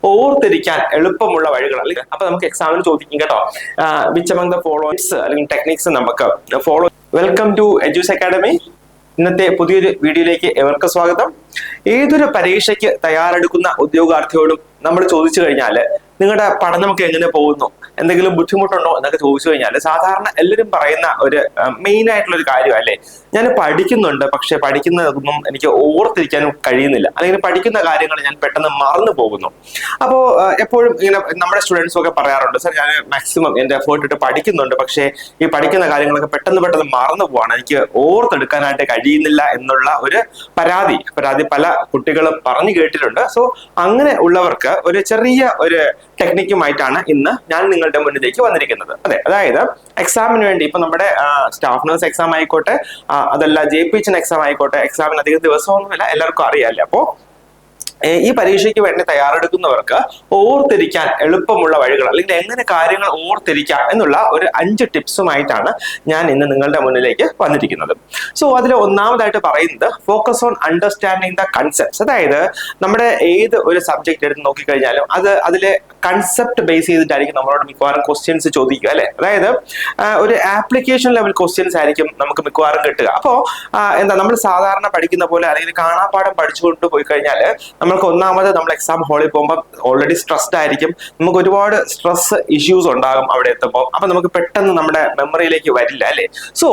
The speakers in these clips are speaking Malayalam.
ഓർത്തിരിക്കാൻ എളുപ്പമുള്ള വഴികൾ അല്ലെങ്കിൽ അപ്പൊ നമുക്ക് എക്സാമിന് ചോദിക്കും കേട്ടോ. വിച്ച് അമംഗ് ദ ഫോളോയിങ്സ് അല്ലെങ്കിൽ ടെക്നിക്സ് നമുക്ക് follow. Welcome to Eduz academy. ഇന്നത്തെ പുതിയൊരു വീഡിയോയിലേക്ക് ഏവർക്കും സ്വാഗതം. ഏതൊരു പരീക്ഷയ്ക്ക് തയ്യാറെടുക്കുന്ന ഉദ്യോഗാർത്ഥിയോടും നമ്മൾ ചോദിച്ചു കഴിഞ്ഞാൽ നിങ്ങളുടെ പഠനമൊക്കെ എങ്ങനെ പോകുന്നു, എന്തെങ്കിലും ബുദ്ധിമുട്ടുണ്ടോ എന്നൊക്കെ ചോദിച്ചു കഴിഞ്ഞാൽ സാധാരണ എല്ലാവരും പറയുന്ന ഒരു മെയിൻ ആയിട്ടുള്ള ഒരു കാര്യം അല്ലേ, ഞാൻ പഠിക്കുന്നുണ്ട് പക്ഷെ പഠിക്കുന്നതൊന്നും എനിക്ക് ഓർത്തിരിക്കാനും കഴിയുന്നില്ല, അല്ലെങ്കിൽ പഠിക്കുന്ന കാര്യങ്ങൾ ഞാൻ പെട്ടെന്ന് മറന്നു പോകുന്നു. അപ്പോൾ എപ്പോഴും ഇങ്ങനെ നമ്മുടെ സ്റ്റുഡൻസും ഒക്കെ പറയാറുണ്ട്, സാർ ഞാൻ മാക്സിമം എൻ്റെ എഫേർട്ട് ഇട്ട് പഠിക്കുന്നുണ്ട് പക്ഷേ ഈ പഠിക്കുന്ന കാര്യങ്ങളൊക്കെ പെട്ടെന്ന് മറന്നു പോവാണ്, എനിക്ക് ഓർത്തെടുക്കാനായിട്ട് കഴിയുന്നില്ല എന്നുള്ള ഒരു പരാതി പല കുട്ടികളും പറഞ്ഞു കേട്ടിട്ടുണ്ട്. സോ അങ്ങനെ ഉള്ളവർക്ക് ഒരു ചെറിയ ഒരു ടെക്നിക്കുമായിട്ടാണ് ഇന്ന് ഞാൻ നിങ്ങളുടെ മുന്നിലേക്ക് വന്നിരിക്കുന്നത്. അതെ, അതായത് എക്സാമിന് വേണ്ടി ഇപ്പൊ നമ്മുടെ സ്റ്റാഫ് നഴ്സ് എക്സാം ആയിക്കോട്ടെ, അതല്ല JPHN എക്സാം ആയിക്കോട്ടെ, എക്സാമിന് അധികം ദിവസമൊന്നുമില്ല, എല്ലാവർക്കും അറിയാമല്ലേ. അപ്പോ ഈ പരീക്ഷയ്ക്ക് വേണ്ടി തയ്യാറെടുക്കുന്നവർക്ക് ഓർത്തിരിക്കാൻ എളുപ്പമുള്ള വഴികൾ അല്ലെങ്കിൽ എങ്ങനെ കാര്യങ്ങൾ ഓർത്തിരിക്കാം എന്നുള്ള ഒരു 5 ടിപ്സുമായിട്ടാണ് ഞാൻ ഇന്ന് നിങ്ങളുടെ മുന്നിലേക്ക് വന്നിരിക്കുന്നത്. സോ അതിൽ ഒന്നാമതായിട്ട് പറയുന്നത് focus on understanding the concepts. അതായത് നമ്മുടെ ഏത് ഒരു സബ്ജക്ട് എടുത്ത് നോക്കിക്കഴിഞ്ഞാലും അതിലെ കൺസെപ്റ്റ് ബേസ് ചെയ്തിട്ടായിരിക്കും നമ്മളോട് മിക്കവാറും ക്വസ്റ്റ്യൻസ് ചോദിക്കുക അല്ലെ. അതായത് ഒരു ആപ്ലിക്കേഷൻ ലെവൽ ക്വസ്റ്റ്യൻസ് ആയിരിക്കും നമുക്ക് മിക്കവാറും കിട്ടുക. അപ്പോൾ നമ്മൾ സാധാരണ പഠിക്കുന്ന പോലെ അല്ലെങ്കിൽ കാണാപ്പാഠം പഠിച്ചുകൊണ്ട് പോയി കഴിഞ്ഞാൽ നമ്മൾക്ക് ഒന്നാമത് നമ്മൾ എക്സാം ഹാളിൽ പോകുമ്പോൾ ഓൾറെഡി സ്ട്രെസ്ഡ് ആയിരിക്കും, നമുക്ക് ഒരുപാട് സ്ട്രെസ് ഇഷ്യൂസ് ഉണ്ടാകും അവിടെ എത്തുമ്പോൾ. അപ്പൊ നമുക്ക് പെട്ടെന്ന് നമ്മുടെ മെമ്മറിയിലേക്ക് വരില്ല അല്ലെ. സോ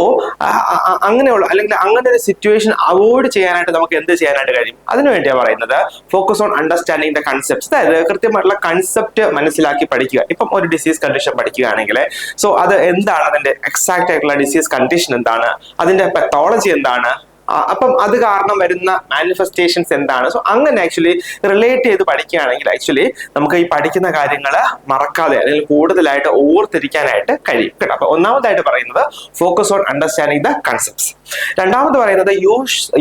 അങ്ങനെയുള്ള അല്ലെങ്കിൽ അങ്ങനെ ഒരു സിറ്റുവേഷൻ അവോയ്ഡ് ചെയ്യാനായിട്ട് നമുക്ക് എന്ത് ചെയ്യാനായിട്ട് കഴിയും, അതിനുവേണ്ടിയാണ് പറയുന്നത് focus on understanding the concepts. അതായത് കൃത്യമായിട്ടുള്ള കൺസെപ്റ്റ് മനസ്സിലാക്കി പഠിക്കുക. ഇപ്പം ഒരു ഡിസീസ് കണ്ടീഷൻ പഠിക്കുകയാണെങ്കിൽ സോ അത് എന്താണ്, അതിന്റെ എക്സാക്ട് ആയിട്ടുള്ള ഡിസീസ് കണ്ടീഷൻ എന്താണ്, അതിന്റെ പെത്തോളജി എന്താണ്, അപ്പം അത് കാരണം വരുന്ന മാനിഫെസ്റ്റേഷൻസ് എന്താണ്. സോ അങ്ങനെ ആക്ച്വലി റിലേറ്റ് ചെയ്ത് പഠിക്കുകയാണെങ്കിൽ ആക്ച്വലി നമുക്ക് ഈ പഠിക്കുന്ന കാര്യങ്ങൾ മറക്കാതെ അല്ലെങ്കിൽ കൂടുതലായിട്ട് ഓർത്തിരിക്കാനായിട്ട് കഴിയും കേട്ടോ. അപ്പൊ ഒന്നാമതായിട്ട് പറയുന്നത് focus on understanding the concepts. രണ്ടാമത് പറയുന്നത്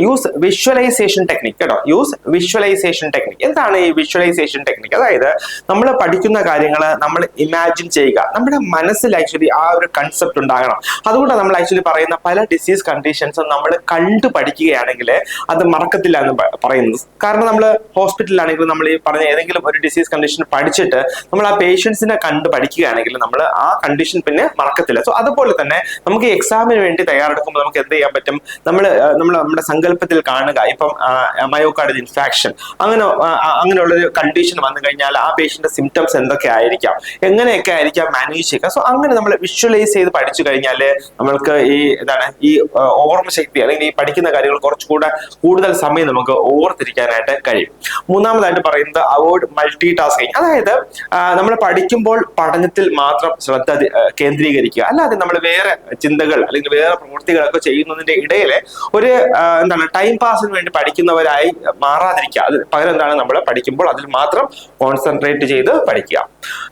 യൂസ് വിഷ്വലൈസേഷൻ ടെക്നിക് കേട്ടോ. Use visualisation technique. എന്താണ് ഈ വിഷ്വലൈസേഷൻ ടെക്നിക്? അതായത് നമ്മൾ പഠിക്കുന്ന കാര്യങ്ങൾ നമ്മൾ ഇമാജിൻ ചെയ്യുക, നമ്മുടെ മനസ്സിൽ ആക്ച്വലി ആ ഒരു കൺസെപ്റ്റ് ഉണ്ടാകണം. അതുകൊണ്ട് നമ്മൾ ആക്ച്വലി പറയുന്ന പല ഡിസീസ് കണ്ടീഷൻസും നമ്മൾ കണ്ടു പഠിക്കുകയാണെങ്കിൽ അത് മറക്കത്തില്ല എന്ന് പറയുന്നത്. കാരണം നമ്മൾ ഹോസ്പിറ്റലിലാണെങ്കിൽ നമ്മൾ ഈ പറഞ്ഞ ഏതെങ്കിലും ഒരു ഡിസീസ് കണ്ടീഷൻ പഠിച്ചിട്ട് നമ്മൾ ആ പേഷ്യൻസിനെ കണ്ട് പഠിക്കുകയാണെങ്കിൽ നമ്മൾ ആ കണ്ടീഷൻ പിന്നെ മറക്കത്തില്ല. സോ അതുപോലെ തന്നെ നമുക്ക് ഈ എക്സാമിന് വേണ്ടി തയ്യാറെടുക്കുമ്പോൾ നമുക്ക് എന്ത് ചെയ്യാൻ പറ്റും, നമ്മുടെ സങ്കല്പത്തിൽ കാണുക. ഇപ്പം മയോകാർഡിയൽ ഇൻഫാക്ഷൻ അങ്ങനെയുള്ളൊരു കണ്ടീഷൻ വന്നു കഴിഞ്ഞാൽ ആ പേഷ്യന്റെ സിംറ്റംസ് എന്തൊക്കെ ആയിരിക്കാം, എങ്ങനെയൊക്കെ ആയിരിക്കാം മാനേജ് ചെയ്യുക. സോ അങ്ങനെ നമ്മൾ വിഷ്വലൈസ് ചെയ്ത് പഠിച്ചു കഴിഞ്ഞാൽ നമ്മൾക്ക് ഈ ഓർമ്മശക്തി അല്ലെങ്കിൽ ഈ പഠിക്കുന്ന കാര്യങ്ങൾ കുറച്ചുകൂടെ കൂടുതൽ സമയം നമുക്ക് ഓർത്തിരിക്കാനായിട്ട് കഴിയും. മൂന്നാമതായിട്ട് പറയുന്നത് അവോയ്ഡ് മൾട്ടി ടാസ്കിങ്. അതായത് നമ്മൾ പഠിക്കുമ്പോൾ പഠനത്തിൽ മാത്രം ശ്രദ്ധ കേന്ദ്രീകരിക്കുക, അല്ലാതെ നമ്മൾ വേറെ ചിന്തകൾ അല്ലെങ്കിൽ വേറെ പ്രവൃത്തികളൊക്കെ ചെയ്യുന്നതിന്റെ ഇടയിൽ ഒരു ടൈം പാസിന് വേണ്ടി പഠിക്കുന്നവരായി മാറാതിരിക്കുക. അത് പകരം നമ്മൾ പഠിക്കുമ്പോൾ അതിൽ മാത്രം കോൺസെൻട്രേറ്റ് ചെയ്ത് പഠിക്കുക.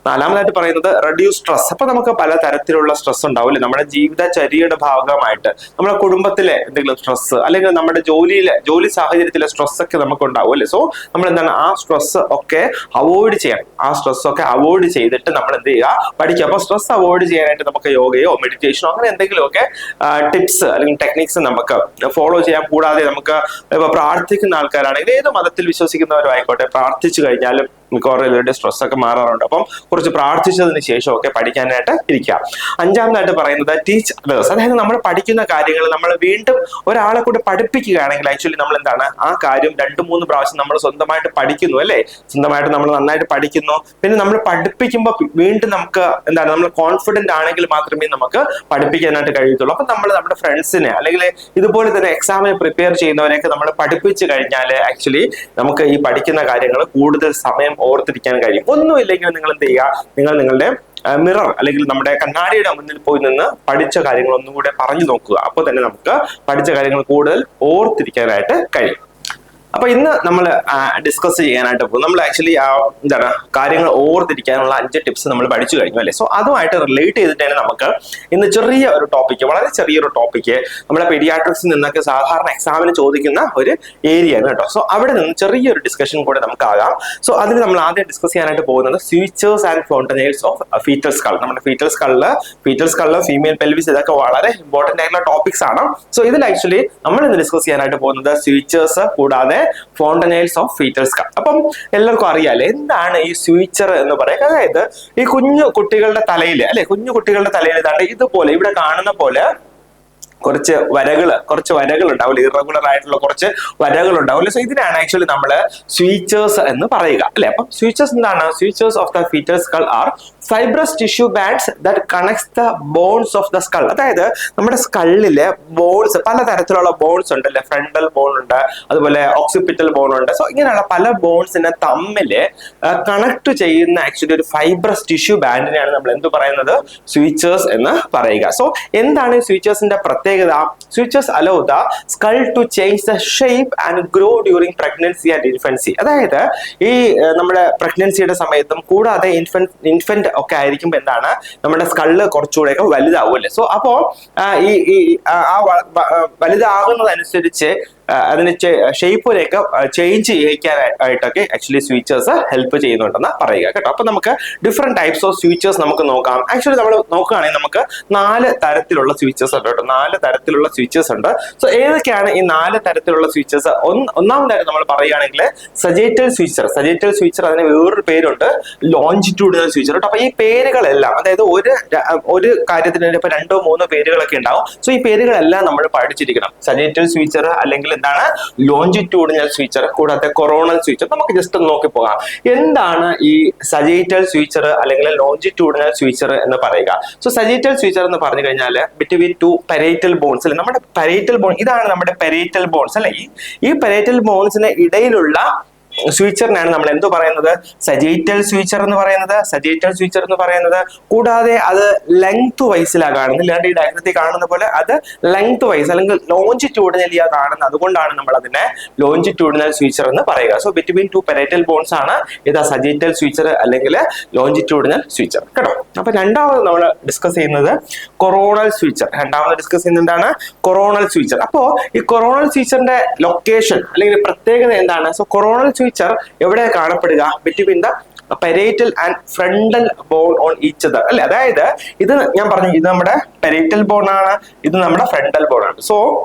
നാലാമതായിട്ട് പറയുന്നത് റെഡ്യൂസ് സ്ട്രെസ്. അപ്പൊ നമുക്ക് പല തരത്തിലുള്ള സ്ട്രെസ് ഉണ്ടാവില്ലേ, നമ്മുടെ ജീവിതചര്യയുടെ ഭാഗമായിട്ട് നമ്മുടെ കുടുംബത്തിലെ എന്തെങ്കിലും സ്ട്രെസ് അല്ലെങ്കിൽ നമ്മുടെ ജോലി സാഹചര്യത്തിലെ സ്ട്രെസ് ഒക്കെ നമുക്ക് ഉണ്ടാവും അല്ലെ. സോ നമ്മൾ ആ സ്ട്രെസ് ഒക്കെ അവോയ്ഡ് ചെയ്യണം. ആ സ്ട്രെസ് ഒക്കെ അവോയ്ഡ് ചെയ്തിട്ട് നമ്മൾ എന്ത് ചെയ്യുക, പഠിക്കുക. അപ്പൊ സ്ട്രെസ് അവോയ്ഡ് ചെയ്യാനായിട്ട് നമുക്ക് യോഗയോ മെഡിറ്റേഷനോ അങ്ങനെ എന്തെങ്കിലുമൊക്കെ ടിപ്സ് അല്ലെങ്കിൽ ടെക്നിക്സ് നമുക്ക് ഫോളോ ചെയ്യാം. കൂടാതെ നമുക്ക് ഇപ്പൊ പ്രാർത്ഥിക്കുന്ന ആൾക്കാരാണെങ്കിൽ ഏത് മതത്തിൽ വിശ്വസിക്കുന്നവരും ആയിക്കോട്ടെ, പ്രാർത്ഥിച്ചു കഴിഞ്ഞാലും മിക്കവാറും ഇവരുടെ സ്ട്രെസ് ഒക്കെ മാറാറുണ്ട്. അപ്പം കുറച്ച് പ്രാർത്ഥിച്ചതിന് ശേഷം ഒക്കെ പഠിക്കാനായിട്ട് ഇരിക്കുക. അഞ്ചാമതായിട്ട് പറയുന്നത് ടീച്ച് അതേഴ്സ്. അതായത് നമ്മൾ പഠിക്കുന്ന കാര്യങ്ങൾ നമ്മൾ വീണ്ടും ഒരാളെ കൂടെ പഠിപ്പിക്കുകയാണെങ്കിൽ ആക്ച്വലി നമ്മൾ ആ കാര്യം 2-3 പ്രാവശ്യം നമ്മൾ സ്വന്തമായിട്ട് പഠിക്കുന്നു അല്ലെ, സ്വന്തമായിട്ട് നമ്മൾ നന്നായിട്ട് പഠിക്കുന്നു. പിന്നെ നമ്മൾ പഠിപ്പിക്കുമ്പോൾ വീണ്ടും നമുക്ക് നമ്മൾ കോൺഫിഡന്റ് ആണെങ്കിൽ മാത്രമേ നമുക്ക് പഠിപ്പിക്കാനായിട്ട് കഴിയത്തുള്ളൂ. അപ്പൊ നമ്മൾ നമ്മുടെ ഫ്രണ്ട്സിനെ അല്ലെങ്കിൽ ഇതുപോലെ തന്നെ എക്സാമിന് പ്രിപ്പയർ ചെയ്യുന്നവരെയൊക്കെ നമ്മൾ പഠിപ്പിച്ചു കഴിഞ്ഞാൽ ആക്ച്വലി നമുക്ക് ഈ പഠിക്കുന്ന കാര്യങ്ങൾ കൂടുതൽ സമയം ഓർത്തിരിക്കാൻ കഴിയും. ഒന്നുമില്ലെങ്കിൽ നിങ്ങൾ എന്ത് ചെയ്യുക, നിങ്ങളുടെ മിറർ അല്ലെങ്കിൽ നമ്മുടെ കണ്ണാടിയുടെ മുന്നിൽ പോയി നിന്ന് പഠിച്ച കാര്യങ്ങൾ ഒന്നും കൂടെ പറഞ്ഞു നോക്കുക. അപ്പോൾ തന്നെ നമുക്ക് പഠിച്ച കാര്യങ്ങൾ കൂടുതൽ ഓർത്തിരിക്കാനായിട്ട് കഴിയും. അപ്പൊ ഇന്ന് നമ്മൾ ഡിസ്കസ് ചെയ്യാനായിട്ട് പോകും. നമ്മൾ ആക്ച്വലി കാര്യങ്ങൾ ഓർത്തിരിക്കാനുള്ള 5 ടിപ്സ് നമ്മൾ പഠിച്ചു കഴിഞ്ഞു അല്ലേ. സോ അതുമായിട്ട് റിലേറ്റ് ചെയ്തിട്ട് തന്നെ നമുക്ക് ഇന്ന് ചെറിയ ഒരു ടോപ്പിക്ക്, വളരെ ചെറിയൊരു ടോപ്പിക്ക്, നമ്മുടെ പീഡിയാട്രിക്സിൽ നിന്നൊക്കെ സാധാരണ എക്സാമിന് ചോദിക്കുന്ന ഒരു ഏരിയ ആണ് കേട്ടോ. സോ അവിടെ നിന്ന് ചെറിയൊരു ഡിസ്കഷൻ കൂടെ നമുക്ക് ആകാം. സോ അതിൽ നമ്മൾ ആദ്യം ഡിസ്കസ് ചെയ്യാനായിട്ട് പോകുന്നത് sutures and fontanelles of foetal skull. നമ്മുടെ ഫീറ്റൽ സ്കള് ഫീമെയിൽ പെൽവിസ് ഇതൊക്കെ വളരെ ഇമ്പോർട്ടന്റ് ആയിട്ടുള്ള ടോപ്പിക്സ് ആണ്. സോ ഇതിൽ ആക്ച്വലി നമ്മൾ ഇന്ന് ഡിസ്കസ് ചെയ്യാനായിട്ട് പോകുന്നത് സ്യൂച്ചേഴ്സ് കൂടാതെ ഫോണ്ടനൈൽസ് ഓഫ് ഫീറ്റൽ സ്കൾ. അപ്പം എല്ലാവർക്കും അറിയാലേ എന്താണ് ഈ സ്വീച്ചർ എന്ന് പറയുക. അതായത് ഈ കുഞ്ഞു കുട്ടികളുടെ തലയിൽ അല്ലെ, കുഞ്ഞു കുട്ടികളുടെ തലയിൽ ഇതാണ്ട് ഇതുപോലെ ഇവിടെ കാണുന്ന പോലെ കുറച്ച് വരകൾ ഉണ്ടാവില്ല, ഇറഗുലർ ആയിട്ടുള്ള കുറച്ച് വരകൾ ഉണ്ടാവില്ല. സോ ഇതിനാണ് ആക്ച്വലി നമ്മൾ സ്വീച്ചേഴ്സ് എന്ന് പറയുക അല്ലെ. അപ്പം സ്വീച്ചേഴ്സ് എന്താണ്? Sutures of the foetal skull are fibrous tissue bands that connects the bones of the skull. അതായത് നമ്മുടെ സ്കള്ളിലെ ബോൺസ്, പലതരത്തിലുള്ള ബോൺസ് ഉണ്ട് അല്ലെ. ഫ്രണ്ടൽ ബോൺ ഉണ്ട്, അതുപോലെ ഓക്സിപിറ്റൽ ബോൺ ഉണ്ട്. സോ ഇങ്ങനെയുള്ള പല ബോൺസിനെ തമ്മിൽ കണക്ട് ചെയ്യുന്ന ആക്ച്വലി ഒരു ഫൈബ്രസ് ടിഷ്യൂ ബാൻഡിനെയാണ് നമ്മൾ എന്ത് പറയുന്നത്? സ്വീച്ചേഴ്സ് എന്ന് പറയുക. സോ എന്താണ് സ്വീച്ചേഴ്സിന്റെ പ്രത്യേകത? Switches allow the skull to change the shape and grow during pregnancy and infancy. അതായത് ഈ നമ്മുടെ പ്രഗ്നൻസിയുടെ സമയത്തും കൂടാതെ ഇൻഫന്റ് ഒക്കെ ആയിരിക്കുമ്പോൾ എന്താണ് നമ്മുടെ സ്കള്ള് കുറച്ചുകൂടെയൊക്കെ വലുതാവുമല്ലേ. സോ അപ്പോ ഈ വലുതാകുന്നതനുസരിച്ച് അതിന് ഷേപ്പിലേക്ക് ചേഞ്ച് ചെയ്യിക്കാനായിട്ടൊക്കെ ആക്ച്വലി സ്വീച്ചേഴ്സ് ഹെൽപ്പ് ചെയ്യുന്നുണ്ടെന്ന് പറയുക കേട്ടോ. അപ്പൊ നമുക്ക് ഡിഫറെന്റ് ടൈപ്സ് ഓഫ് സ്വീച്ചേഴ്സ് നമുക്ക് നോക്കാം. ആക്ച്വലി നമ്മൾ നോക്കുകയാണെങ്കിൽ നമുക്ക് 4 തരത്തിലുള്ള സ്വീച്ചേഴ്സ് ഉണ്ട് കേട്ടോ. 4 തരത്തിലുള്ള സ്വീച്ചേഴ്സ് ഉണ്ട്. സോ ഏതൊക്കെയാണ് ഈ 4 തരത്തിലുള്ള സ്വീച്ചേഴ്സ്? ഒന്നാമതായിട്ട് നമ്മൾ പറയുകയാണെങ്കിൽ സജേറ്റൽ സ്വീച്ചർ. സജേറ്റൽ സ്വീച്ചർ അതിന് വേറൊരു പേരുണ്ട്, ലോഞ്ചിറ്റ്യൂഡിനൽ സ്വീച്ചർ കേട്ടോ. അപ്പൊ ഈ പേരുകളെല്ലാം, അതായത് ഒരു കാര്യത്തിന് ഇപ്പൊ 2 3 പേരുകളൊക്കെ ഉണ്ടാവും. സോ ഈ പേരുകളെല്ലാം നമ്മൾ പഠിച്ചിരിക്കണം. സജേറ്റൽ സ്വീച്ചർ അല്ലെങ്കിൽ എന്താണ് ലോഞ്ചിറ്റ്യൂഡിനൽ സ്വീച്ചർ, കൂടാതെ കൊറോണൽ സ്വീച്ചർ. നമുക്ക് ജസ്റ്റ് ഒന്ന് നോക്കി പോകാം. എന്താണ് ഈ സജേറ്റൽ സ്വീച്ചർ അല്ലെങ്കിൽ ലോഞ്ചിറ്റ്യൂഡിനൽ സ്വീച്ചർ എന്ന് പറയുക? സോ സജേറ്റൽ സ്വീച്ചർ എന്ന് പറഞ്ഞു കഴിഞ്ഞാൽ ബിറ്റ്വീൻ 2 പരേറ്റൽ ബോൺസ് അല്ലെ. നമ്മുടെ പരേറ്റൽ ബോൺ, ഇതാണ് നമ്മുടെ പരേറ്റൽ ബോൺസ് അല്ലെ. ഈ പരേറ്റൽ ബോൺസിന് ഇടയിലുള്ള സ്വീച്ചറിനാണ് നമ്മൾ എന്ത് പറയുന്നത്? സജേറ്റൽ സ്വീച്ചർ എന്ന് പറയുന്നത്. സജേറ്റൽ സ്വീച്ചർ എന്ന് പറയുന്നത് കൂടാതെ അത് ലെങ്ത് വൈസിലാണ് കാണുന്നത്. ഇല്ലാണ്ട് ഈ ഡയഗ്രത്തിൽ കാണുന്ന പോലെ അത് ലെങ്ത് വൈസ് അല്ലെങ്കിൽ ലോഞ്ചിറ്റ്യൂഡിനലി കാണുന്നത്. അതുകൊണ്ടാണ് നമ്മൾ അതിനെ ലോഞ്ചിറ്റ്യൂഡിനൽ സ്വീച്ചർ എന്ന് പറയുക. സോ ബിറ്റ്വീൻ 2 പരേറ്റൽ ബോൺസ് ആണ് ഇത് സജേറ്റൽ സ്വീച്ചർ അല്ലെങ്കിൽ ലോഞ്ചിറ്റ്യൂഡിനൽ സ്വീച്ചർ കേട്ടോ. അപ്പൊ രണ്ടാമത് നമ്മൾ ഡിസ്കസ് ചെയ്യുന്നത് കൊറോണൽ സ്വീച്ചർ. രണ്ടാമത് ഡിസ്കസ് ചെയ്യുന്നത് എന്താണ്? കൊറോണൽ സ്വീച്ചർ. അപ്പോ ഈ കൊറോണൽ സ്വീച്ചറിന്റെ ലൊക്കേഷൻ അല്ലെങ്കിൽ പ്രത്യേകത എന്താണ്? സോ കൊറോണൽ സ്വീച്ചർ എവിടെ കാണപ്പെടുക? Between the parietal and frontal bone on each other അല്ലെ. അതായത് ഇത് ഞാൻ പറഞ്ഞു, ഇത് നമ്മുടെ പെരേറ്റൽ ബോൺ ആണ്, ഇത് നമ്മുടെ ഫ്രണ്ടൽ ബോൺ ആണ്. സോ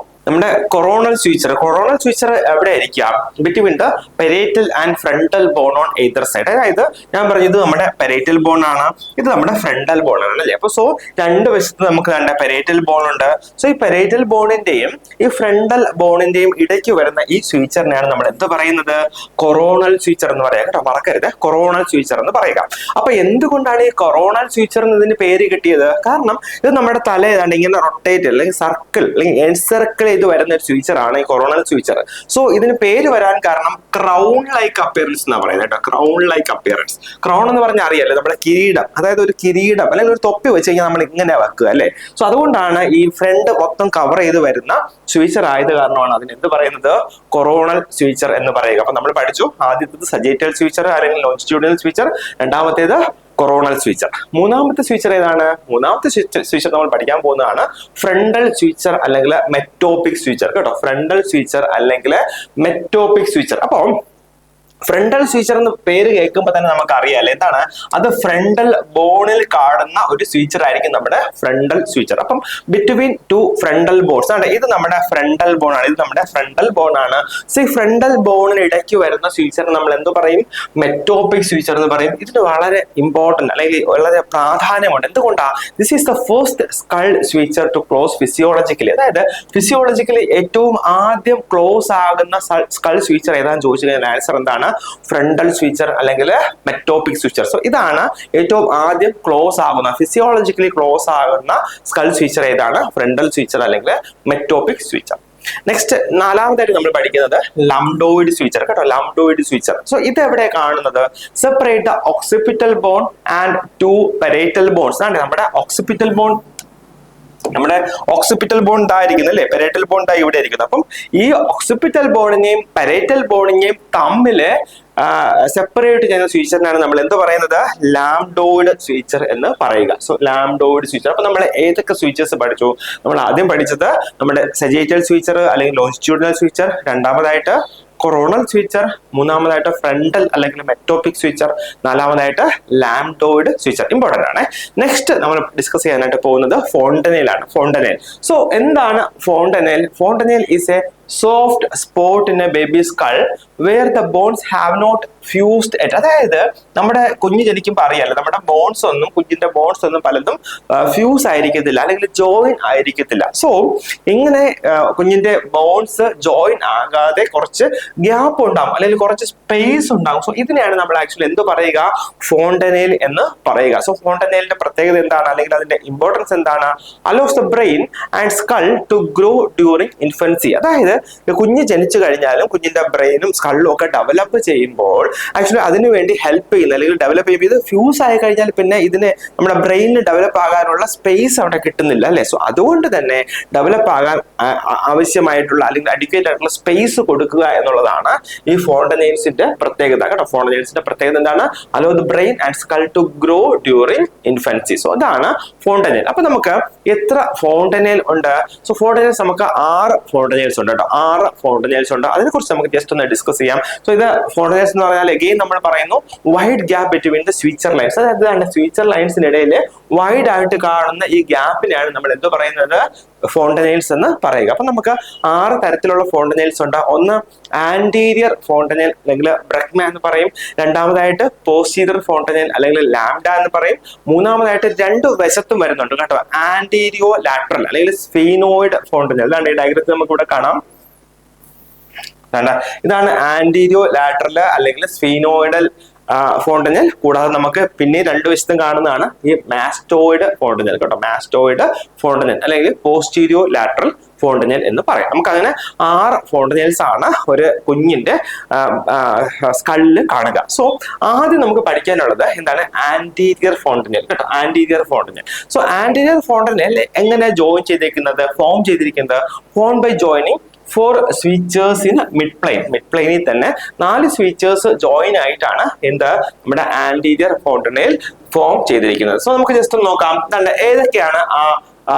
നമ്മുടെ കൊറോണൽ സ്വീച്ചർ എവിടെ ആയിരിക്കാം? Between the parietal and frontal bone on either side. അതായത് ഞാൻ പറഞ്ഞു ഇത് നമ്മുടെ പെരേറ്റൽ ബോൺ ആണ്, ഇത് നമ്മുടെ ഫ്രണ്ടൽ ബോൺ ആണ് അല്ലേ. അപ്പൊ സോ 2 വശത്ത് നമുക്ക് പെരേറ്റൽ ബോൺ ഉണ്ട്. സോ ഈ പെരേറ്റൽ ബോണിന്റെയും ഈ ഫ്രണ്ടൽ ബോണിന്റെയും ഇടയ്ക്ക് വരുന്ന ഈ സ്വീച്ചറിനെയാണ് നമ്മൾ എന്ത് പറയുന്നത്? കൊറോണൽ സ്വീച്ചർ എന്ന് പറയുക കേട്ടോ. മറക്കരുത്, കൊറോണൽ സ്വീച്ചർ എന്ന് പറയുക. അപ്പൊ എന്തുകൊണ്ടാണ് ഈ കൊറോണൽ സ്വീച്ചർ എന്നതിന് പേര് കിട്ടിയത്? കാരണം ഇത് നമ്മുടെ തല ഏതാണ്ട് ഇങ്ങനെ റൊട്ടേറ്റ് അല്ലെങ്കിൽ സർക്കിൾ അല്ലെങ്കിൽ എൻസർക്കിൾ ഇത് വരുന്ന ഒരു സ്വീച്ചർ ആണ് ഈ കൊറോണൽ സ്വീച്ചർ. സോ ഇതിന് പേര് വരാൻ കാരണം ക്രൗൺ ലൈക്ക് അപ്പിയറൻസ് എന്നാ പറയുന്നത് കേട്ടോ. Crown like appearance. ക്രൗൺ എന്ന് പറഞ്ഞാൽ അറിയാലോ, നമ്മുടെ കിരീടം, അതായത് ഒരു കിരീടം അല്ലെങ്കിൽ ഒരു തൊപ്പി വെച്ച് കഴിഞ്ഞാൽ നമ്മൾ ഇങ്ങനെ വെക്കുക അല്ലെ. സോ അതുകൊണ്ടാണ് ഈ ഫ്രണ്ട് മൊത്തം കവർ ചെയ്ത് വരുന്ന സ്വീച്ചർ ആയത് കാരണമാണ് അതിന് എന്ത് പറയുന്നത്? കൊറോണൽ സ്വീച്ചർ എന്ന് പറയുക. അപ്പൊ നമ്മൾ പഠിച്ചു, ആദ്യത്തേത് സജേറ്റൽ സ്വീച്ചർ അല്ലെങ്കിൽ ലോഞ്ചിറ്റ്യൂഡിനൽ സ്വീച്ചർ, രണ്ടാമത്തേത് കൊറോണൽ സ്വീച്ചർ. മൂന്നാമത്തെ സ്വീച്ചർ ഏതാണ്? മൂന്നാമത്തെ സ്വീച്ചർ നമ്മൾ പഠിക്കാൻ പോകുന്നതാണ് ഫ്രണ്ടൽ സ്വീച്ചർ അല്ലെങ്കിൽ മെറ്റോപിക് സ്വീച്ചർ കേട്ടോ. ഫ്രണ്ടൽ സ്വീച്ചർ അല്ലെങ്കിൽ മെറ്റോപിക് സ്വീച്ചർ. അപ്പൊ ഫ്രണ്ടൽ സ്വീച്ചർ എന്ന് പേര് കേൾക്കുമ്പോൾ തന്നെ നമുക്ക് അറിയാലോ എന്താണ് അത്? ഫ്രണ്ടൽ ബോണിൽ കാണുന്ന ഒരു സ്വീച്ചർ ആയിരിക്കും നമ്മുടെ ഫ്രണ്ടൽ സ്വീച്ചർ. അപ്പം ബിറ്റ്വീൻ 2 ഫ്രണ്ടൽ ബോൺസ് ആണ്. ഇത് നമ്മുടെ ഫ്രണ്ടൽ ബോൺ ആണ്, ഇത് നമ്മുടെ ഫ്രണ്ടൽ ബോൺ ആണ്. സോ ഈ ഫ്രണ്ടൽ ബോണിന് ഇടയ്ക്ക് വരുന്ന സ്വീച്ചർ നമ്മൾ എന്ത് പറയും? മെറ്റോപിക് സ്വീച്ചർ എന്ന് പറയും. ഇതിന് വളരെ ഇമ്പോർട്ടന്റ് അല്ലെങ്കിൽ വളരെ പ്രാധാന്യമുണ്ട്. എന്തുകൊണ്ടാ? This is the first skull suture to close physiologically. അതായത് ഫിസിയോളജിക്കലി ഏറ്റവും ആദ്യം ക്ലോസ് ആകുന്ന സ്കൾ സ്വീച്ചർ ഏതാണെന്ന് ചോദിച്ചു കഴിഞ്ഞാൽ ആൻസർ എന്താണ്? ഫ്രണ്ടൽ സ്വീച്ചർ അല്ലെങ്കിൽ മെറ്റോപിക് സ്വീച്ചർ. സോ ഇതാണ് ഏറ്റവും ആദ്യം ക്ലോസ് ആകുന്ന, ഫിസിയോളജിക്കലി ക്ലോസ് ആകുന്ന സ്കൾ സ്വീച്ചർ ഏതാണ്? ഫ്രണ്ടൽ സ്വീച്ചർ അല്ലെങ്കിൽ മെറ്റോപിക് സ്വീച്ചർ. നെക്സ്റ്റ് നാലാമതായിട്ട് നമ്മൾ പഠിക്കുന്നത് ലംബോയിഡ് സ്വീച്ചർ കേട്ടോ. ലംബോയിഡ് സ്വീച്ചർ. സോ ഇത് എവിടെ കാണുന്നത്? Separate the occipital bone and 2 parietal bones ആണ്. നമ്മുടെ ഓക്സിപിറ്റൽ ബോൺ ഇതായിരിക്കുന്നു അല്ലെ. പെരേറ്റൽ ബോൺ ഇവിടെ ഇരിക്കുന്നത്. അപ്പം ഈ ഓക്സിപിറ്റൽ ബോണിനെയും പരേറ്റൽ ബോണിനെയും തമ്മില് സെപ്പറേറ്റ് ചെയ്യുന്ന സ്വീച്ചറിനാണ് നമ്മൾ എന്ത് പറയുന്നത്? ലാംഡോയിഡ് സ്വീച്ചർ എന്ന് പറയുക. So lambdoid suture. അപ്പൊ നമ്മൾ ഏതൊക്കെ സ്വീച്ചേഴ്സ് പഠിച്ചു? നമ്മൾ ആദ്യം പഠിച്ചത് നമ്മുടെ സജേറ്റൽ സ്വീച്ചർ അല്ലെങ്കിൽ ലോഞ്ചിറ്റ്യൂഡിനൽ സ്വീച്ചർ, രണ്ടാമതായിട്ട് കൊറോണൽ സ്വീച്ചർ, മൂന്നാമതായിട്ട് ഫ്രണ്ടൽ അല്ലെങ്കിൽ മെറ്റോപിക് സ്വീച്ചർ, നാലാമതായിട്ട് ലാംഡോയിഡ് സ്വീച്ചർ. ഇമ്പോർട്ടന്റ് ആണ്. നെക്സ്റ്റ് നമ്മൾ ഡിസ്കസ് ചെയ്യാനായിട്ട് പോകുന്നത് ഫോണ്ടനൈൽ ആണ്. ഫോണ്ടനൈൽ. സോ എന്താണ് fontanelle? Fontanelle is a soft spot in a baby's skull where the bones have not fused yet. അതായത് നമ്മുടെ കുഞ്ഞ് ജനിക്കുമ്പോൾ അറിയാലോ നമ്മുടെ കുഞ്ഞിന്റെ ബോൺസ് ഒന്നും പലതും ഫ്യൂസ് ആയിരിക്കത്തില്ല അല്ലെങ്കിൽ ജോയിൻ ആയിരിക്കത്തില്ല. സോ ഇങ്ങനെ കുഞ്ഞിന്റെ ബോൺസ് ജോയിൻ ആകാതെ കുറച്ച് ഗ്യാപ്പ് ഉണ്ടാകും അല്ലെങ്കിൽ കുറച്ച് സ്പേസ് ഉണ്ടാകും. സോ ഇതിനെയാണ് നമ്മൾ ആക്ച്വലി എന്ത് പറയുക, ഫോണ്ടനെയിൽ എന്ന് പറയുക. സോ ഫോണ്ടനെയിലിന്റെ പ്രത്യേകത എന്താണ് അല്ലെങ്കിൽ അതിന്റെ ഇമ്പോർട്ടൻസ് എന്താണ്? Allows the brain and skull to grow during infancy. അതായത് കുഞ്ഞ് ജനിച്ചു കഴിഞ്ഞാലും കുഞ്ഞിന്റെ ബ്രെയിനും സ്കള്ളും ഒക്കെ ഡെവലപ്പ് ചെയ്യുമ്പോൾ ആക്ച്വലി അതിനു വേണ്ടി ഹെൽപ്പ് ചെയ്യുന്ന അല്ലെങ്കിൽ ഡെവലപ്പ് ചെയ്യുമ്പോൾ ഇത് ഫ്യൂസ് ആയി കഴിഞ്ഞാൽ പിന്നെ ഇതിന് നമ്മുടെ ബ്രെയിനിന് ഡെവലപ്പ് ആകാനുള്ള സ്പേസ് അവിടെ കിട്ടുന്നില്ല അല്ലെ. സോ അതുകൊണ്ട് തന്നെ ഡെവലപ്പ് ആകാൻ ആവശ്യമായിട്ടുള്ള അല്ലെങ്കിൽ അഡിക്വേറ്റ് ആയിട്ടുള്ള സ്പേസ് കൊടുക്കുക എന്നുള്ളതാണ് ഈ ഫോണ്ടനെയിൽസിന്റെ പ്രത്യേകത കേട്ടോ. ഫോണ്ടനെയിൽസിന്റെ പ്രത്യേകത എന്താണ്? Allow the brain and skull to grow during infancy. So അതാണ് ഫോണ്ടനെയിൽ. അപ്പൊ നമുക്ക് എത്ര ഫോണ്ടനെയിൽ ഉണ്ട്? സോ ഫോണ്ടനെയിൽസ് നമുക്ക് 6 ഫോണ്ടനെയിൽസ് ഉണ്ട് കേട്ടോ. 6 ഫോണ്ടനെയിൽസ് ഉണ്ട്. അതിനെ കുറിച്ച് നമുക്ക് ജസ്റ്റ് ഒന്ന് ഡിസ്കസ് ചെയ്യാം. സോ ഇത് ഫോണ്ടനെയിൽസ് എന്ന് പറഞ്ഞാൽ അഗെയിൻ നമ്മൾ പറയുന്നു wide gap between the suture lines. അതായത് സ്വീച്ചർ ലൈൻസിനിടയിൽ വൈഡ് ആയിട്ട് കാണുന്ന ഈ ഗ്യാപ്പിനെയാണ് നമ്മൾ എന്ത് പറയുന്നത്? ഫോണ്ടനെയിൽസ് എന്ന് പറയുക. അപ്പൊ നമുക്ക് 6 തരത്തിലുള്ള ഫോണ്ടനെയിൽസ് ഉണ്ട്. ഒന്ന് ആന്റീരിയർ ഫോണ്ടനെയിൽ അല്ലെങ്കിൽ ബ്രക്മ എന്ന് പറയും. രണ്ടാമതായിട്ട് പോസ്റ്റീരിയർ ഫോണ്ടനെയിൽ അല്ലെങ്കിൽ ലാംഡ എന്ന് പറയും. മൂന്നാമതായിട്ട് 2 വശത്തും വരുന്നുണ്ട് കേട്ടോ, ആന്റീരിയോ ലാറ്ററൽ അല്ലെങ്കിൽ സ്ഫീനോയിഡ് ഫോണ്ടനെയിൽ. അതാണ് ഈ ഡയഗ്രത്തിൽ നമുക്ക് ഇവിടെ കാണാം. ഇതാണ് ആന്റീരിയോ ലാറ്ററൽ അല്ലെങ്കിൽ സ്ഫീനോയിഡൽ ഫോണ്ടനെയിൽ. കൂടാതെ നമുക്ക് പിന്നെ 2 വശത്തും കാണുന്നതാണ് ഈ മാസ്റ്റോയിഡ് ഫോണ്ടനെയിൽ കേട്ടോ. മാസ്റ്റോയിഡ് ഫോണ്ടനെയിൽ അല്ലെങ്കിൽ പോസ്റ്റീരിയോ ലാറ്ററൽ ഫോണ്ടനെയിൽ എന്ന് പറയാം. നമുക്ക് അങ്ങനെ 6 ഫോണ്ടനെയിൽസ് ആണ് ഒരു കുഞ്ഞിന്റെ സ്കള്ളിൽ കാണുക. സോ ആദ്യം നമുക്ക് പഠിക്കാനുള്ളത് എന്താണ്? ആന്റീരിയർ ഫോണ്ടനെയിൽ കേട്ടോ. Anterior fontanelle. So anterior fontanelle എങ്ങനെ ജോയിൻ ചെയ്തിരിക്കുന്നത്, ഫോം ചെയ്തിരിക്കുന്നത്? Form by joining 4 sutures in mid plane. Mid പ്ലെയിനിൽ തന്നെ 4 സ്വീച്ചേഴ്സ് ജോയിൻ ആയിട്ടാണ് എന്ത് നമ്മുടെ ആന്റീരിയർ ഫോണ്ടനെയിൽ ഫോം ചെയ്തിരിക്കുന്നത്. സോ നമുക്ക് ജസ്റ്റ് ഒന്ന് നോക്കാം ഏതൊക്കെയാണ് ആ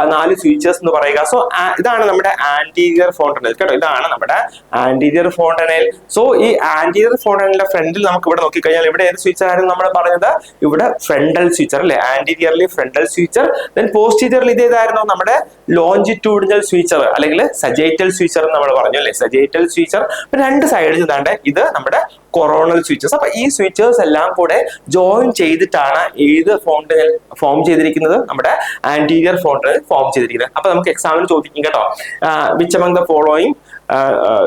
4 സ്വീച്ചേഴ്സ് എന്ന് പറയുക. സോ ഇതാണ് നമ്മുടെ ആന്റീരിയർ ഫോണ്ടനെയിൽ കേട്ടോ. ഇതാണ് നമ്മുടെ ആന്റീരിയർ ഫോണ്ടനെയിൽ. സോ ഈ ആന്റീരിയർ ഫോണ്ടനെയിലിന്റെ ഫ്രണ്ടിൽ നമുക്ക് ഇവിടെ നോക്കിക്കഴിഞ്ഞാൽ ഇവിടെ ഏത് സ്വീച്ചർ ആയിരുന്നു നമ്മൾ പറഞ്ഞത്? ഇവിടെ ഫ്രണ്ടൽ സ്വീച്ചർ അല്ലെ, anteriorly frontal suture. Then posteriorly ഇതേതായിരുന്നു? നമ്മുടെ ലോഞ്ചിറ്റ്യൂഡിനൽ സ്വീച്ചർ അല്ലെങ്കിൽ സജൈറ്റൽ സ്വീച്ചർ എന്ന് നമ്മൾ പറഞ്ഞു അല്ലെ, സജൈറ്റൽ സ്വീച്ചർ. 2 സൈഡിൽ ഇതാണ്ട് ഇത് നമ്മുടെ കൊറോണൽ സ്വീച്ചേഴ്സ്. അപ്പൊ ഈ സ്വീച്ചേഴ്സ് എല്ലാം കൂടെ ജോയിൻ ചെയ്തിട്ടാണ് ഏത് ഫോണ്ടനെയിൽ ഫോം ചെയ്തിരിക്കുന്നത്? നമ്മുടെ ആന്റീരിയർ ഫോണ്ടനെയിൽ ഫോം ചെയ്തിരിക്കുന്നത്. അപ്പൊ നമുക്ക് എക്സാമിന് ചോദിക്കും കേട്ടോ, which among the following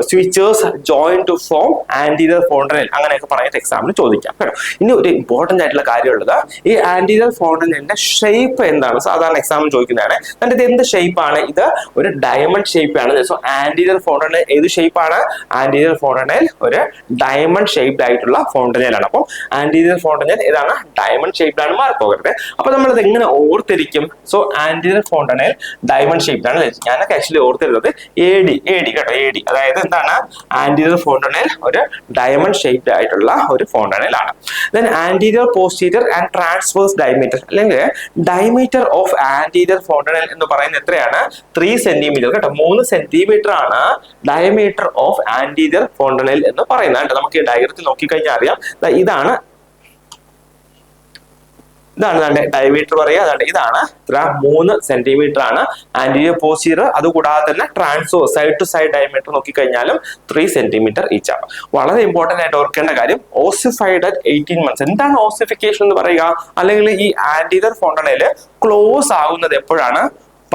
sutures join to form anterior fontanelle, അങ്ങനെയൊക്കെ പറഞ്ഞിട്ട് എക്സാമിന് ചോദിക്കാം കേട്ടോ. ഇനി ഒരു ഇമ്പോർട്ടന്റ് ആയിട്ടുള്ള കാര്യമുള്ളത് ഈ ആന്റീരിയർ ഫോണ്ടനെയിലിന്റെ ഷേപ്പ് എന്താണ്? സാധാരണ എക്സാമിന് ചോദിക്കുന്നതാണ്. എന്നിട്ട് ഇത് എന്ത് ഷേപ്പാണ്? ഇത് ഒരു ഡയമണ്ട് ഷേപ്പ് ആണ്. സോ ആന്റീരിയർ ഫോണ്ടനെയിൽ ഏത് ഷേപ്പാണ്? ആന്റീരിയർ ഫോണ്ടനെയിൽ ഒരു ഡയമണ്ട് ഷേപ്ഡ് ആയിട്ടുള്ള ഫോണ്ടനെയിലാണ്. അപ്പം ആന്റീരിയർ ഫോണ്ടനെയിൽ ഏതാണ്? ഡയമണ്ട് ഷേപ്ഡ് ആണ്, മാർക്ക് പോകരുത്. അപ്പൊ നമ്മളത് എങ്ങനെ ഓർത്തിരിക്കും? സോ ആന്റീരിയർ ഫോണ്ടനെയിൽ ഡയമണ്ട് ഷേപ്ഡ് ആണ്. ഞാനൊക്കെ ആക്ച്വലി ഓർത്തിരുന്നത് AD കേട്ടോ. അതായത് എന്താണ്? ആന്റീരിയർ ഫോണ്ടനെയിൽ ഒരു ഡയമണ്ട് ഷേപ്ഡ് ആയിട്ടുള്ള ഒരു ഫോണ്ടനെയിൽ ആണ്. Then anterior, posterior and transverse diameter അല്ലെങ്കിൽ ഡയമീറ്റർ ഓഫ് ആന്റീരിയർ ഫോണ്ടനെയിൽ എന്ന് പറയുന്നത് എത്രയാണ്? 3 സെന്റിമീറ്റർ കേട്ടോ. 3 സെന്റിമീറ്റർ ആണ് ഡയമീറ്റർ ഓഫ് ആന്റീരിയർ ഫോണ്ടനെയിൽ എന്ന് പറയുന്നത്. നമുക്ക് ഈ ഡയഗ്രത്തിൽ നോക്കിക്കഴിഞ്ഞാൽ അറിയാം. ഇതാണ് ഡയമീറ്റർ പറയുക. ഇതാണ് 3 സെന്റിമീറ്റർ ആണ് ആന്റീരിയർ, പോസ്റ്റീരിയർ. അതുകൂടാതെ തന്നെ transverse side to side diameter നോക്കിക്കഴിഞ്ഞാലും 3 സെന്റിമീറ്റർ ഈച്ച് ആണ്. വളരെ ഇമ്പോർട്ടന്റ് ആയിട്ട് ഓർക്കേണ്ട കാര്യം ഓസിഫൈഡ് അറ്റ് 18 months. എന്താണ് ഓസിഫിക്കേഷൻ എന്ന് പറയുക? അല്ലെങ്കിൽ ഈ ആന്റീരിയർ ഫോണ്ടനെയിൽ ക്ലോസ് ആകുന്നത് എപ്പോഴാണ്?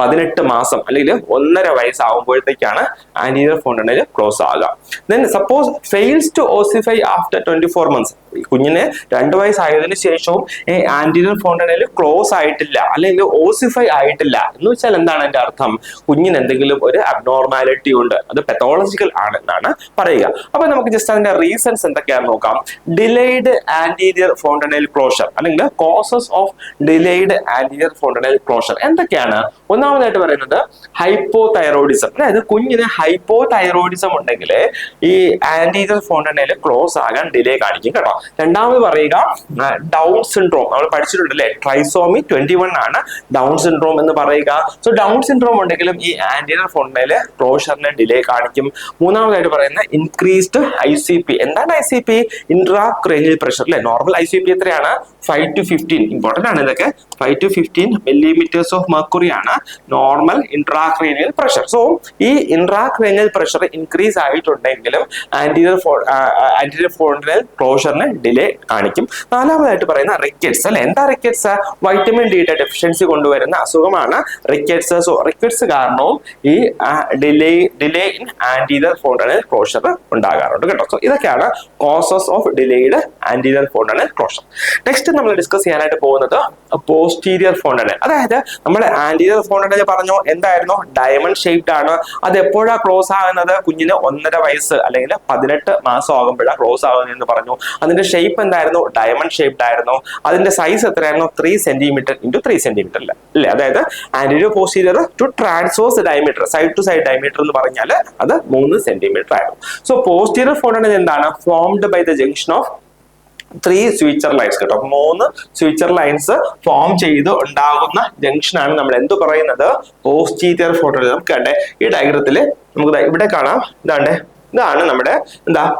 18 മാസം അല്ലെങ്കിൽ 1.5 വയസ്സാകുമ്പോഴത്തേക്കാണ് ആന്റീരിയർ ഫോണ്ടനെയിൽ ക്ലോസ് ആകുക. Then suppose fails to ossify after 24 months. കുഞ്ഞിന് 2 വയസ്സായതിനു ശേഷവും ആന്റീരിയർ ഫോണ്ടനെയിൽ ക്ലോസ് ആയിട്ടില്ല അല്ലെങ്കിൽ ഓസിഫൈ ആയിട്ടില്ല എന്ന് വെച്ചാൽ എന്താണ് അതിന്റെ അർത്ഥം? കുഞ്ഞിന് എന്തെങ്കിലും ഒരു അബ്നോർമാലിറ്റി ഉണ്ട്, അത് പെത്തോളജിക്കൽ ആണ് എന്നാണ് പറയുക. അപ്പൊ നമുക്ക് ജസ്റ്റ് അതിന്റെ റീസൺസ് എന്തൊക്കെയാണെന്ന് നോക്കാം. ഡിലേഡ് ആന്റീരിയർ ഫോണ്ടനെയിൽ ക്ലോഷർ അല്ലെങ്കിൽ causes of delayed anterior fontanelle closure എന്തൊക്കെയാണ്? ഒന്നാമതായിട്ട് പറയുന്നത് ഹൈപ്പോതൈറോയിഡിസം. അതായത് കുഞ്ഞിന് ഹൈപ്പോതൈറോയിഡിസം ഉണ്ടെങ്കിൽ ഈ ആന്റീരിയർ ഫോണ്ടനെയിൽ ക്ലോസ് ആകാൻ ഡിലേ കാണിക്കും കേട്ടോ. രണ്ടാമത് പറയുക ഡൗൺ സിൻഡ്രോം. നമ്മൾ പഠിച്ചിട്ടുണ്ട് അല്ലെ, ട്രൈസോമി 21 ആണ് ഡൗൺ സിൻഡ്രോം എന്ന് പറയുക. സോ ഡൗൺ സിൻഡ്രോം ഉണ്ടെങ്കിലും ഈ ആന്റീരിയർ ഫോണ്ടനൽ ക്ലോഷറിന് ഡിലേ കാണിക്കും. മൂന്നാമതായിട്ട് പറയുന്ന ഇൻക്രീസ്ഡ് ICP. എന്താണ് ICP? ഇൻട്രാക്രേനിയൽ പ്രഷർ അല്ലെ. നോർമൽ ICP എത്രയാണ്? 5 to 15. ഇമ്പോർട്ടന്റ് ആണ് ഇതൊക്കെ. 5 to 15 millimeters of mercury ആണ് നോർമൽ ഇൻട്രാക്രേനിയൽ പ്രഷർ. സോ ഈ ഇൻട്രാക്രേനിയൽ പ്രഷർ ഇൻക്രീസ് ആയിട്ടുണ്ടെങ്കിലും ആന്റീരിയർ ഫോണ്ടനൽ ക്ലോഷറിന് ഡിലേ കാണിക്കും. നാലാമതായിട്ട് പറയുന്ന റിക്കറ്റ്സ് അല്ലെ. എന്താ റിക്കറ്റ്സ്? വൈറ്റമിൻ ഡിയുടെ ഡെഫിഷ്യൻസി കൊണ്ടുവരുന്ന അസുഖമാണ് റിക്കറ്റ്സ്. സോ റിക്കറ്റ്സ് കാരണവും ഈ delay in anterior fontanelle closure ഉണ്ടാകാറുണ്ട് കേട്ടോ. സോ ഇതൊക്കെയാണ് causes of delayed anterior fontanelle closure. Next നമ്മൾ ഡിസ്കസ് ചെയ്യാനായിട്ട് പോകുന്നത് പോസ്റ്റീരിയർ ഫോണ്ടനൽ. അതായത് നമ്മുടെ ആന്റീരിയർ ഫോണ്ടനൽ പറഞ്ഞു എന്തായിരുന്നു? ഡയമണ്ട് ഷേപ്ഡ് ആണ്. അത് എപ്പോഴാണ് ക്ലോസ് ആകുന്നത്? കുഞ്ഞിന് 1.5 വയസ്സ് അല്ലെങ്കിൽ 18 മാസം ആകുമ്പോഴാണ് ക്ലോസ് ആകുന്നത് എന്ന് പറഞ്ഞു. അതിന്റെ ഷേപ്പ് എന്തായിരുന്നു? ഡയമണ്ട് ഷേപ്ഡ് ആയിരുന്നു. അതിന്റെ സൈസ് എത്രയായിരുന്നു? 3 സെന്റിമീറ്റർ ഇൻറ്റു 3 സെന്റിമീറ്റർ അല്ലേ. അതായത് anterior posterior to transverse diameter, side to side diameter എന്ന് പറഞ്ഞാൽ അത് 3 സെന്റിമീറ്റർ ആയിരുന്നു. സോ പോസ്റ്റീരിയർ ഫോണ്ടനൽ എന്താണ്? Formed by the junction of 3 suture lines കേട്ടോ. 3 സ്വീച്ചർ ലൈൻസ് ഫോം ചെയ്ത് ഉണ്ടാകുന്ന ജംഗ്ഷൻ ആണ് നമ്മൾ എന്ത് പറയുന്നത്? Posterior fontanelle. നമുക്ക് കണ്ടേ ഈ ഡയഗ്രത്തില് നമുക്ക് ഇവിടെ കാണാം. ഇതാണ് നമ്മുടെ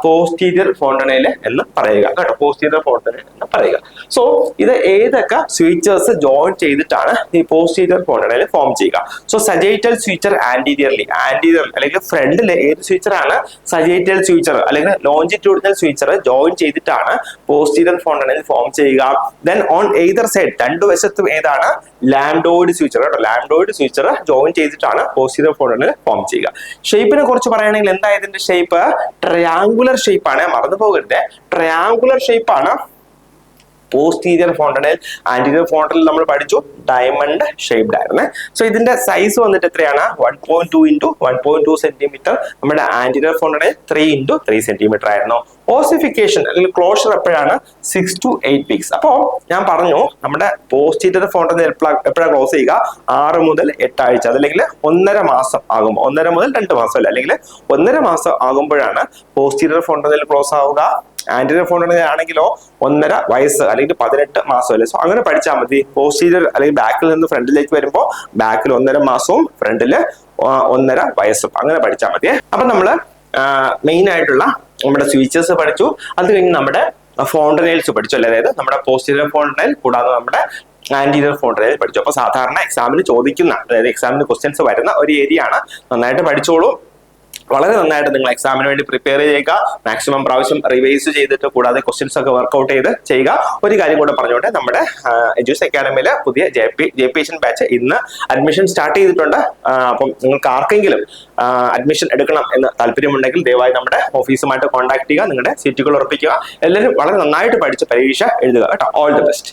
പോസ്റ്റീരിയർ ഫോണ്ടനൽ എന്ന് പറയുക കേട്ടോ. പോസ്റ്റീരിയർ ഫോണ്ടനൽ എന്ന് പറയുക. സോ ഇത് ഏതൊക്കെ സ്വീച്ചേഴ്സ് ജോയിൻ ചെയ്തിട്ടാണ് ഈ പോസ്റ്റീരിയർ ഫോണ്ടനൽ ഫോം ചെയ്യുക? സോ സജൈറ്റൽ സ്വീച്ചർ ആന്റീരിയർ അല്ലെങ്കിൽ ഫ്രണ്ടിലെ ഏത് സ്വീച്ചർ ആണ്? സജൈറ്റൽ സ്വീച്ചർ അല്ലെങ്കിൽ ലോഞ്ചിറ്റ്യൂഡിനൽ സ്വീച്ചർ ജോയിൻ ചെയ്തിട്ടാണ് പോസ്റ്റീരിയർ ഫോണ്ടനൽ ഫോം ചെയ്യുക. ദെൻ ഓൺ എയ്തർ സൈഡ്, രണ്ടു വശത്തും ഏതാണ്? ലാംഡോയിഡ് സ്വീച്ചർ കേട്ടോ. ലാംഡോയിഡ് സ്വീച്ചർ ജോയിൻ ചെയ്തിട്ടാണ് പോസ്റ്റീരിയർ ഫോണ്ടനൽ ഫോം ചെയ്യുക. ഷേപ്പിനെ കുറിച്ച് പറയുകയാണെങ്കിൽ എന്താ ഇതിന്റെ ഷേപ്പ്? ട്രയാങ്കുലർ ഷേപ്പ് ആണ്. മറന്നു പോകരുത്, ട്രയാങ്കുലർ ഷേപ്പ് ആണ് പോസ്റ്റീരിയർ ഫോണ്ടനൽ. ആന്റീരിയർ ഫോണ്ടനൽ നമ്മൾ പഠിച്ചു ഡയമണ്ട് ഷേപ്ഡ് ആയിരുന്നേ. സോ ഇതിന്റെ സൈസ് വന്നിട്ട് എത്രയാണ്? 1.2 ഇൻറ്റു 1.2 സെന്റിമീറ്റർ. നമ്മുടെ ആന്റീരിയർ ഫോണ്ടനൽ 3 ഇൻറ്റു 3 സെന്റിമീറ്റർ ആയിരുന്നു. ഓസിഫിക്കേഷൻ അല്ലെങ്കിൽ ക്ലോഷർ എപ്പോഴാണ്? 6 to 8 weeks. അപ്പോൾ ഞാൻ പറഞ്ഞു നമ്മുടെ പോസ്റ്റീരിയർ ഫോണ്ടനൽ എപ്പോഴാണ് ക്ലോസ് ചെയ്യുക? 6 മുതൽ 8 ആഴ്ച, അതല്ലെങ്കിൽ 1.5 മാസം ആകുമ്പോൾ, 1.5 മുതൽ 2 മാസം അല്ലെങ്കിൽ 1.5 മാസം ആകുമ്പോഴാണ് പോസ്റ്റീരിയർ ഫോണ്ടനൽ ക്ലോസ് ആവുക. ആന്റീരിയർ ഫോണ്ടനൽ ആണെങ്കിലോ 1.5 വയസ്സ് അല്ലെങ്കിൽ 18 മാസം അല്ലേ. സോ അങ്ങനെ പഠിച്ചാൽ മതി. പോസ്റ്റീരിയർ അല്ലെങ്കിൽ ബാക്കിൽ നിന്ന് ഫ്രണ്ടിലേക്ക് വരുമ്പോൾ ബാക്കിൽ 1.5 മാസവും ഫ്രണ്ടില് 1.5 വയസ്സും, അങ്ങനെ പഠിച്ചാൽ മതി. അപ്പൊ നമ്മള് മെയിൻ ആയിട്ടുള്ള നമ്മുടെ സ്വീച്ചേഴ്സ് പഠിച്ചു. അത് കഴിഞ്ഞ് നമ്മുടെ ഫോണ്ടനൽസ് പഠിച്ചു അല്ലേ. അതായത് നമ്മുടെ പോസ്റ്റീരിയർ ഫോണ്ടനൽ കൂടാതെ നമ്മുടെ ആന്റീരിയർ ഫോണ്ടനൽ പഠിച്ചു. അപ്പൊ സാധാരണ എക്സാമിന് ചോദിക്കുന്ന, അതായത് എക്സാമിന് ക്വസ്റ്റ്യൻസ് വരുന്ന ഒരു ഏരിയ ആണ്. നന്നായിട്ട് പഠിച്ചോളൂ. വളരെ നന്നായിട്ട് നിങ്ങൾ എക്സാമിന് വേണ്ടി പ്രിപ്പയർ ചെയ്യുക. മാക്സിമം പ്രാവശ്യം റിവൈസ് ചെയ്തിട്ട് കൂടാതെ ക്വസ്റ്റ്യൻസ് ഒക്കെ വർക്ക്ഔട്ട് ചെയ്ത് ചെയ്യുക. ഒരു കാര്യം കൂടെ പറഞ്ഞോട്ടെ, നമ്മുടെ എഡ്യൂസ് അക്കാഡമിയിലെ പുതിയ JPHN ബാച്ച് ഇന്ന് അഡ്മിഷൻ സ്റ്റാർട്ട് ചെയ്തിട്ടുണ്ട്. അപ്പം നിങ്ങൾക്ക് ആർക്കെങ്കിലും അഡ്മിഷൻ എടുക്കണം എന്ന് താല്പര്യമുണ്ടെങ്കിൽ ദയവായി നമ്മുടെ ഓഫീസുമായിട്ട് കോൺടാക്ട് ചെയ്യുക. നിങ്ങളുടെ സീറ്റുകൾ ഉറപ്പിക്കുക. എല്ലാവരും വളരെ നന്നായിട്ട് പഠിച്ച് പരീക്ഷ എഴുതുക കേട്ടോ. All the best.